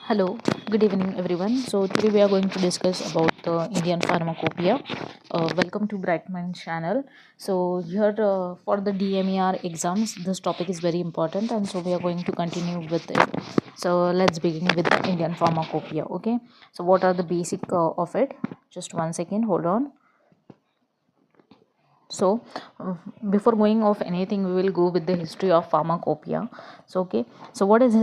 Hello, good evening everyone. So today we are going to discuss about the Indian Pharmacopoeia. Welcome to Brightman channel. So here for the DMER exams, this topic is very important, and so we are going to continue with it. So let's begin with the Indian Pharmacopoeia. Okay. So what are the basic of it? Just one second. Hold on. So before going off anything, we will go with the history of pharmacopoeia. So what is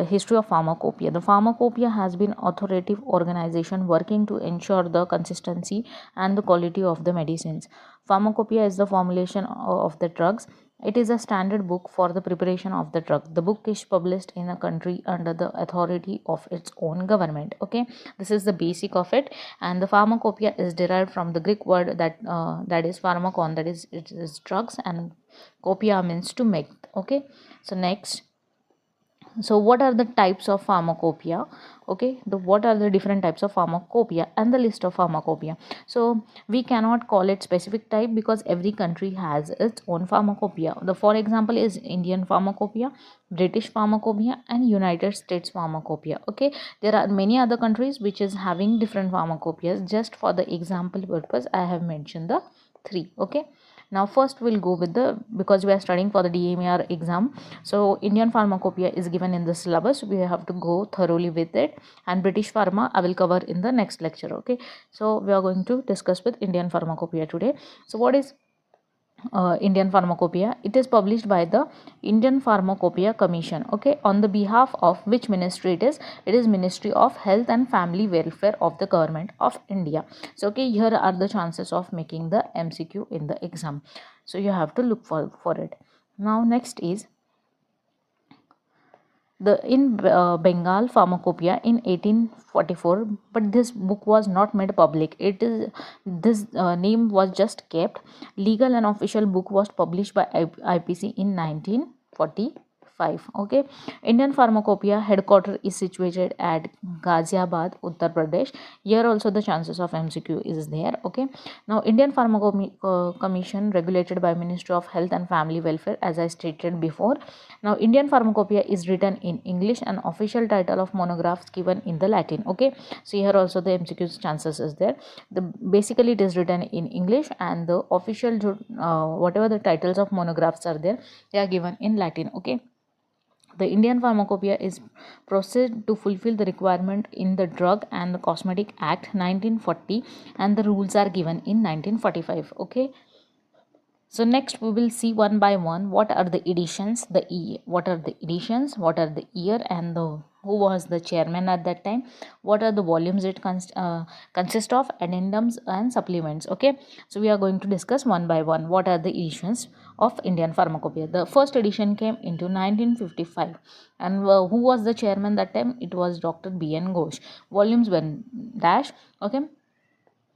history of pharmacopoeia? The pharmacopoeia has been authoritative organization working to ensure the consistency and the quality of the medicines. Pharmacopoeia is the formulation of the drugs. It is a standard book for the preparation of the drug. The book is published in a country under the authority of its own government. Okay, this is the basic of it. And the pharmacopoeia is derived from the Greek word that is pharmakon, that is it is drugs, and copia means to make. Okay, so next, so what are the types of pharmacopoeia? Okay, the what are the different types of pharmacopoeia and the list of pharmacopoeia. So we cannot call it specific type because every country has its own pharmacopoeia. The for example is Indian Pharmacopoeia, British Pharmacopoeia, and United States Pharmacopoeia. Okay, there are many other countries which is having different pharmacopoeias. Just for the example purpose I have mentioned the three. Okay, now first we'll go with the, because we are studying for the DMER exam, so Indian Pharmacopoeia is given in the syllabus. We have to go thoroughly with it, and British Pharma I will cover in the next lecture. Okay, so we are going to discuss with Indian Pharmacopoeia today. So what is Indian Pharmacopoeia? It is published by the Indian Pharmacopoeia Commission. Okay, on the behalf of which ministry it is? It is Ministry of Health and Family Welfare of the Government of India. So okay, here are the chances of making the MCQ in the exam. So you have to look for it. Now next is the Bengal Pharmacopoeia in 1844, but this book was not made public. It is this name was just kept. Legal and official book was published by IPC in 1945. Okay, Indian Pharmacopoeia headquarters is situated at Ghaziabad, Uttar Pradesh. Here also the chances of MCQ is there. Okay, now Indian Pharmacopoeia Commission regulated by Ministry of Health and Family Welfare, as I stated before. Now Indian Pharmacopoeia is written in English and official title of monographs given in the Latin. Okay, so here also the MCQ's chances is there. The basically it is written in English, and the official whatever the titles of monographs are there, they are given in Latin. Okay, the Indian Pharmacopoeia is processed to fulfill the requirement in the Drug and the Cosmetic Act 1940, and the rules are given in 1945. Okay, so next we will see one by one what are the editions, what are the editions, what are the year, and the who was the chairman at that time, what are the volumes it consist of, addendums and supplements. Okay, so we are going to discuss one by one what are the editions of Indian Pharmacopoeia. The first edition came into 1955, and who was the chairman that time? It was Dr. B.N. Ghosh. Volumes were dash. Okay,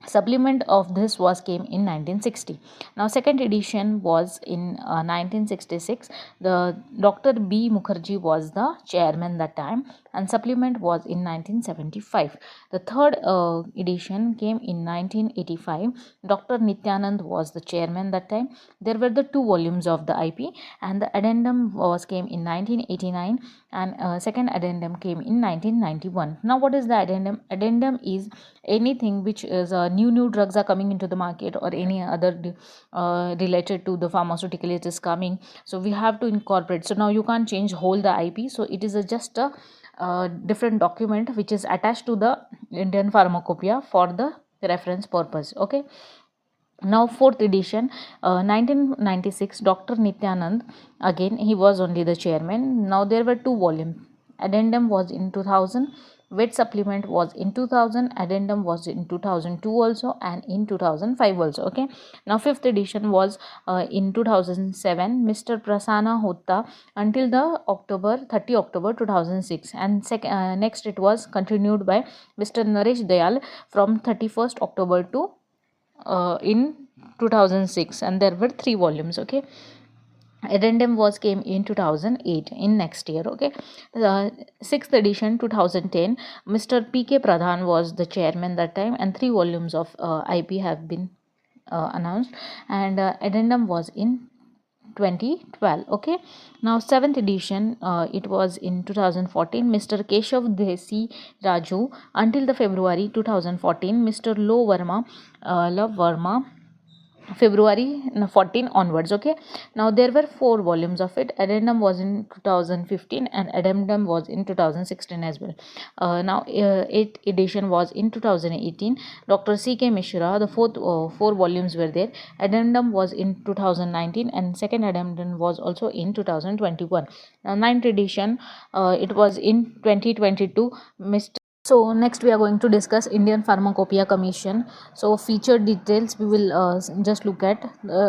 supplement of this was came in 1960. Now second edition was in 1966. The Dr. B Mukherjee was the chairman that time, and supplement was in 1975. The third edition came in 1985. Dr. Nityanand was the chairman that time. There were the two volumes of the IP, and the addendum was came in 1989, and second addendum came in 1991. Now what is the addendum? Addendum is anything which is new drugs are coming into the market, or any other related to the pharmaceutical it is coming, so we have to incorporate. So now you can't change whole the IP, so it is just a different document which is attached to the Indian Pharmacopoeia for the reference purpose. Okay, now fourth edition, 1996, Dr. Nityanand, again he was only the chairman. Now there were two volumes. Addendum was in 2000, wet supplement was in 2000, addendum was in 2002 also, and in 2005 also. Okay, now fifth edition was in 2007, Mr. Prasanna Hotta, until the October 2006, and next it was continued by Mr. Naresh Dayal from 31st October to in 2006, and there were three volumes. Okay, addendum was came in 2008, in next year. Okay, sixth edition 2010, Mr. PK Pradhan was the chairman that time, and three volumes of IP have been announced, and addendum was in 2012. Okay, now 7th edition, it was in 2014. Mr. Keshav Desi Raju until the February 2014. Mr. Love Verma February 14 onwards. Okay, now there were 4 volumes of it. Addendum was in 2015 and addendum was in 2016 as well. Now 8th edition was in 2018. Dr. C.K. Mishra, the 4 volumes were there. Addendum was in 2019 and second addendum was also in 2021. Now 9th edition, it was in 2022. So next we are going to discuss Indian Pharmacopoeia Commission. So featured details we will just look at.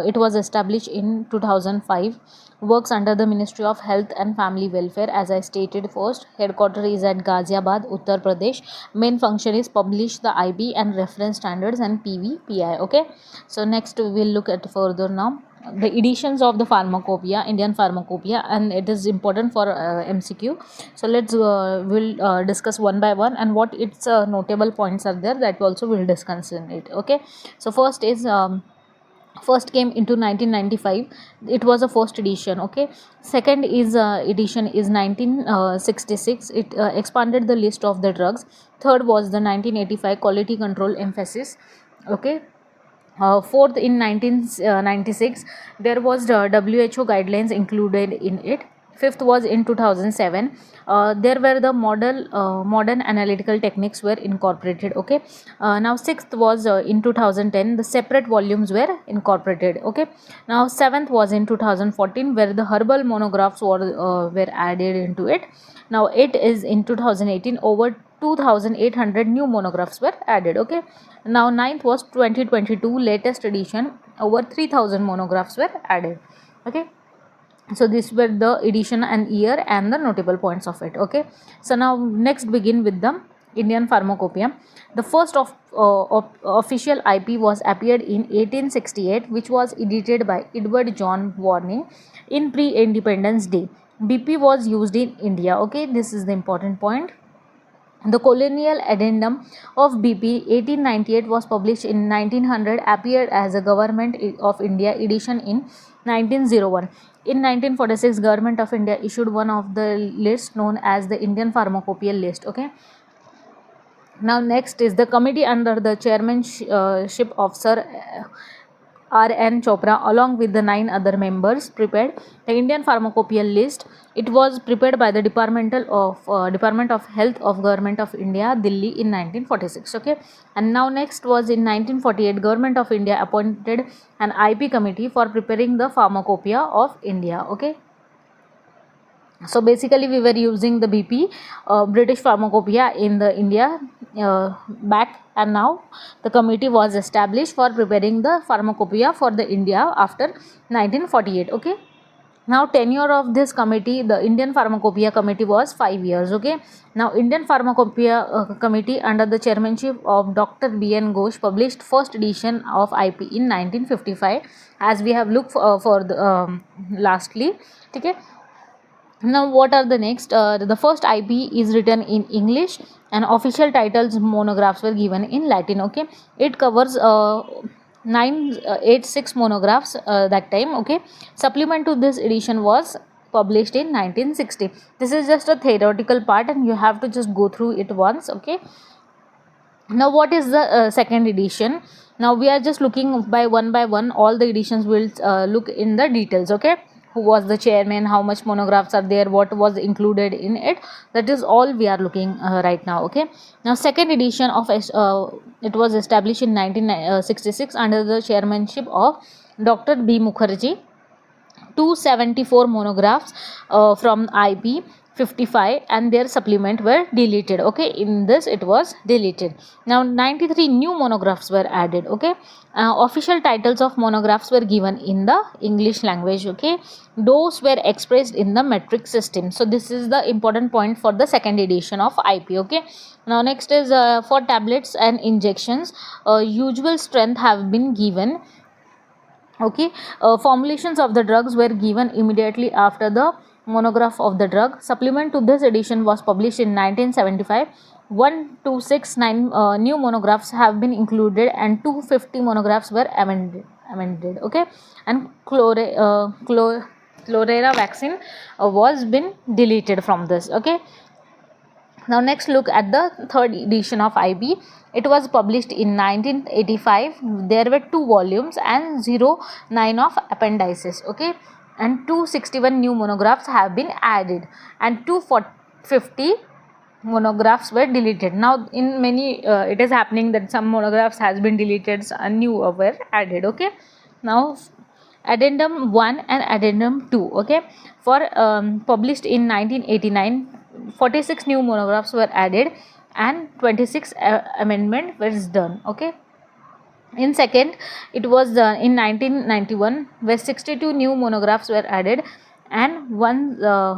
It was established in 2005. Works under the Ministry of Health and Family Welfare, as I stated first. Headquarters is at Ghaziabad, Uttar Pradesh. Main function is publish the IB and reference standards and PVPI. Okay. So next we will look at further now the editions of the Pharmacopoeia, Indian Pharmacopoeia, and it is important for MCQ. So let's we'll discuss one by one, and what its notable points are there, that also we'll discuss in it. Okay, so first is first came into 1995. It was a first edition. Okay, second is edition is 1966. It expanded the list of the drugs. Third was the 1985 quality control emphasis. Okay, fourth, in 1996 there was the WHO guidelines included in it. Fifth was in 2007. There were the modern analytical techniques were incorporated. Okay, now sixth was in 2010. The separate volumes were incorporated. Okay, now seventh was in 2014, where the herbal monographs were added into it. Now it is in 2018. Over 2800 new monographs were added. Okay, now ninth was 2022, latest edition. Over 3000 monographs were added. Okay, so these were the edition and year and the notable points of it. Okay, so now next begin with the Indian Pharmacopoeia. The first of official IP was appeared in 1868, which was edited by Edward John Warning in pre-independence day. BP was used in India. Okay, this is the important point. The colonial addendum of BP 1898 was published in 1900, appeared as a Government of India edition in 1901. In 1946, Government of India issued one of the lists known as the Indian Pharmacopoeia list. Okay. Now next is the committee under the chairmanship of Sir R.N. Chopra, along with the 9 other members, prepared the Indian Pharmacopoeia list. It was prepared by the Department of Health of Government of India, Delhi, in 1946. Okay, and now next was in 1948, Government of India appointed an IP committee for preparing the Pharmacopoeia of India. Okay. So basically we were using the BP, British Pharmacopoeia in the India back, and now the committee was established for preparing the Pharmacopoeia for the India after 1948. Okay. Now tenure of this committee, the Indian Pharmacopoeia committee, was 5 years. Okay. Now Indian Pharmacopoeia committee under the chairmanship of Dr. B.N. Ghosh published first edition of IP in 1955, as we have looked for the lastly. Okay. Now what are the next? The first IP is written in English, and official titles monographs were given in Latin. Okay, it covers 986 monographs that time. Okay, supplement to this edition was published in 1960. This is just a theoretical part, and you have to just go through it once. Okay, now what is the second edition? Now we are just looking by one all the editions. Will look in the details. Okay, who was the chairman, how much monographs are there, what was included in it, that is all we are looking right now. Okay, now second edition of it was established in 1966 under the chairmanship of Dr. B. Mukherjee. 274 monographs from IP 55 and their supplement were deleted. Okay, in this it was deleted. Now 93 new monographs were added. Okay, official titles of monographs were given in the English language. Okay, those were expressed in the metric system. So this is the important point for the second edition of IP. Okay, now next is for tablets and injections, usual strength have been given. Okay, formulations of the drugs were given immediately after the monograph of the drug. Supplement to this edition was published in 1975. 1269 new monographs have been included and 250 monographs were amended. amended. Okay, and cholera vaccine was been deleted from this. Okay, now next look at the third edition of IB. It was published in 1985. There were 2 volumes and 09 of appendices. Okay, and 261 new monographs have been added and 250 monographs were deleted. Now in many it is happening that some monographs has been deleted and new were added. Okay, now addendum 1 and addendum 2. Okay, for published in 1989, 46 new monographs were added and 26 amendment was done. Okay, in second it was in 1991 where 62 new monographs were added and 10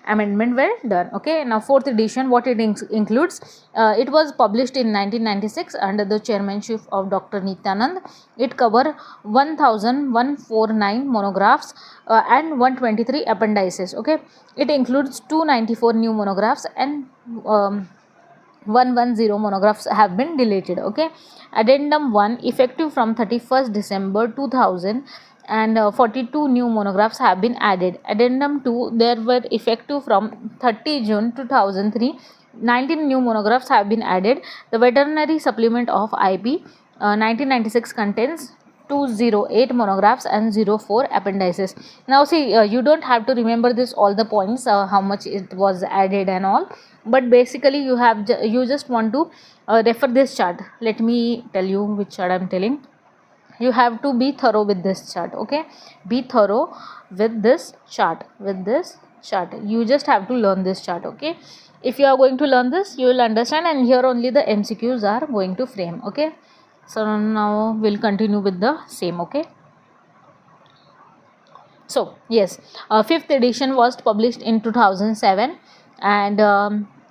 amendment were done. Okay, now fourth edition, what it includes, it was published in 1996 under the chairmanship of Dr. Nityanand. It cover 1149 monographs and 123 appendices. Okay, it includes 294 new monographs and 110 monographs have been deleted. Okay, addendum 1 effective from 31st December 2000 and 42 new monographs have been added. Addendum 2, there were effective from 30 June 2003, 19 new monographs have been added. The veterinary supplement of IP 1996 contains 208 monographs and 04 appendices. Now see, you don't have to remember this all the points, how much it was added and all, but basically you have you just want to refer this chart. Let me tell you which chart I am telling. You have to be thorough with this chart. Okay, be thorough with this chart. You just have to learn this chart. Okay, if you are going to learn this, you will understand, and here only the MCQs are going to frame. Okay, so now we'll continue with the same. Okay, so yes, fifth edition was published in 2007 and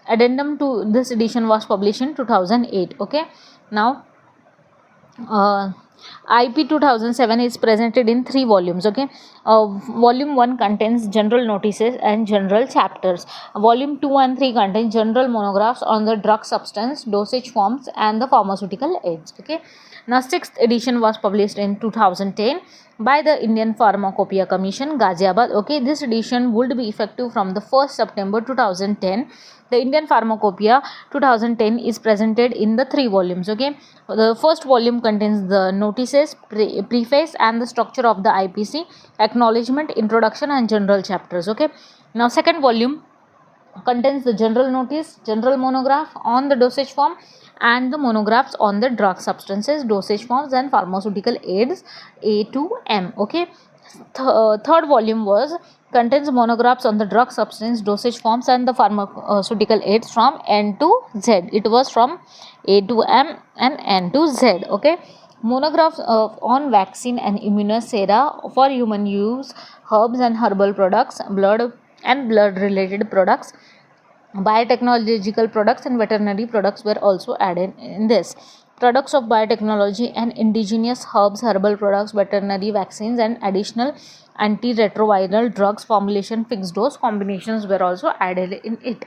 addendum to this edition was published in 2008. Okay, now IP 2007 is presented in 3 volumes. Okay, volume 1 contains general notices and general chapters. Volume 2 and 3 contain general monographs on the drug substance, dosage forms and the pharmaceutical aids. Okay, now 6th edition was published in 2010 by the Indian Pharmacopoeia Commission, Ghaziabad. Okay, this edition would be effective from the 1st September 2010. The Indian Pharmacopoeia 2010 is presented in the 3 volumes. Okay, the first volume contains the notices, preface and the structure of the IPC, acknowledgement, introduction and general chapters. Okay, now second volume contains the general notice, general monograph on the dosage form and the monographs on the drug substances, dosage forms and pharmaceutical aids A to M. Okay, third volume contains monographs on the drug substance, dosage forms and the pharmaceutical aids from N to Z. It was from A to M and N to Z. Okay, monographs on vaccine and immunosera for human use, herbs and herbal products, blood and blood related products, biotechnological products and veterinary products were also added in this. Products of biotechnology and indigenous herbs, herbal products, veterinary vaccines and additional antiretroviral drugs formulation, fixed dose combinations were also added in it.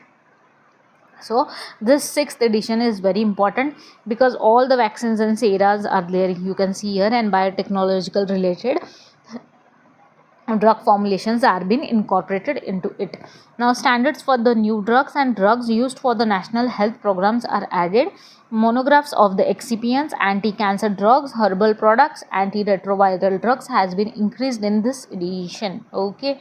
So this 6th edition is very important because all the vaccines and seras are there, you can see here, and biotechnological related drug formulations are being incorporated into it. Now standards for the new drugs and drugs used for the national health programs are added. Monographs of the excipients, anti-cancer drugs, herbal products, antiretroviral drugs has been increased in this edition. Okay,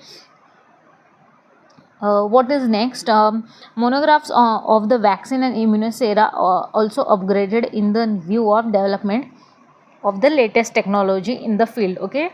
what is next? Monographs of the vaccine and immunosera also upgraded in the view of development of the latest technology in the field. Okay,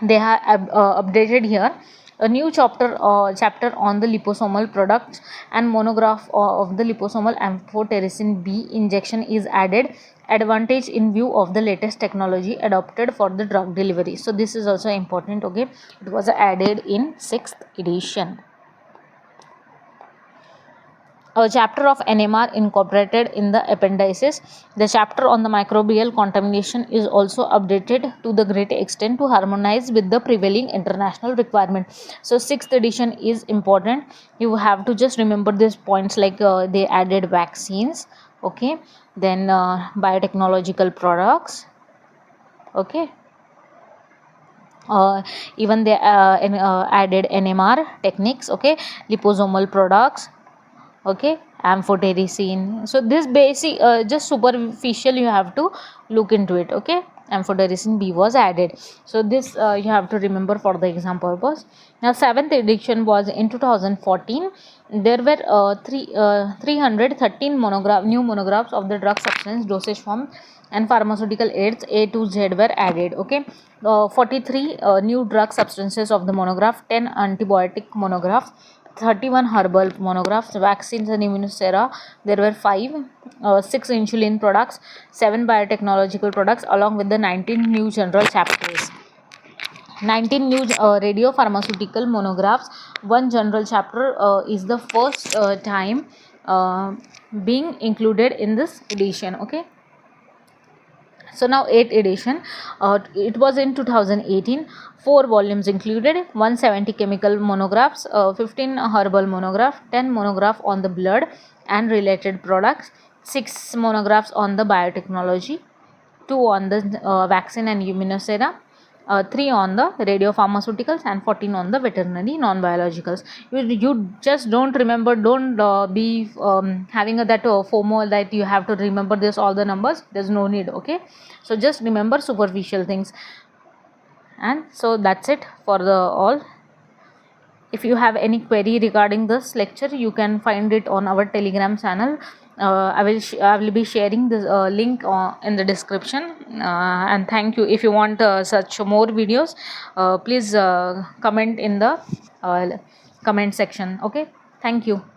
they have updated here a new chapter on the liposomal products, and monograph of the liposomal amphotericin B injection is added. Advantage in view of the latest technology adopted for the drug delivery. So this is also important. Okay, it was added in 6th edition. A chapter of NMR incorporated in the appendices. The chapter on the microbial contamination is also updated to the great extent to harmonize with the prevailing international requirement. So 6th edition is important. You have to just remember these points, like they added vaccines, okay, then biotechnological products, Okay. Even they added NMR techniques, okay, liposomal products, okay, amphotericin. So this basic, just superficial, you have to look into it, okay. Amphotericin B was added, so this you have to remember for the exam purpose. Now 7th edition was in 2014. There were 313 new monographs of the drug substance, dosage form and pharmaceutical aids A to Z were added, okay. 43 new drug substances of the monograph, 10 antibiotic monographs, 31 herbal monographs, vaccines and immunosera. There were 6 insulin products, 7 biotechnological products, along with the 19 new general chapters. 19 new radio pharmaceutical monographs, 1 general chapter is the first time being included in this edition, okay. So now 8th edition, it was in 2018. 4 volumes included, 170 chemical monographs, 15 herbal monograph, 10 monograph on the blood and related products, 6 monographs on the biotechnology, 2 on the vaccine and immunosera, 3 on the radiopharmaceuticals, and 14 on the veterinary non-biologicals. You just don't remember, don't be having that FOMO that you have to remember this all the numbers. There's no need, okay. So just remember superficial things. And so that's it for the all. If you have any query regarding this lecture, you can find it on our Telegram channel. I will be sharing this link in the description. And thank you. If you want such more videos, please comment in the comment section. Okay, thank you.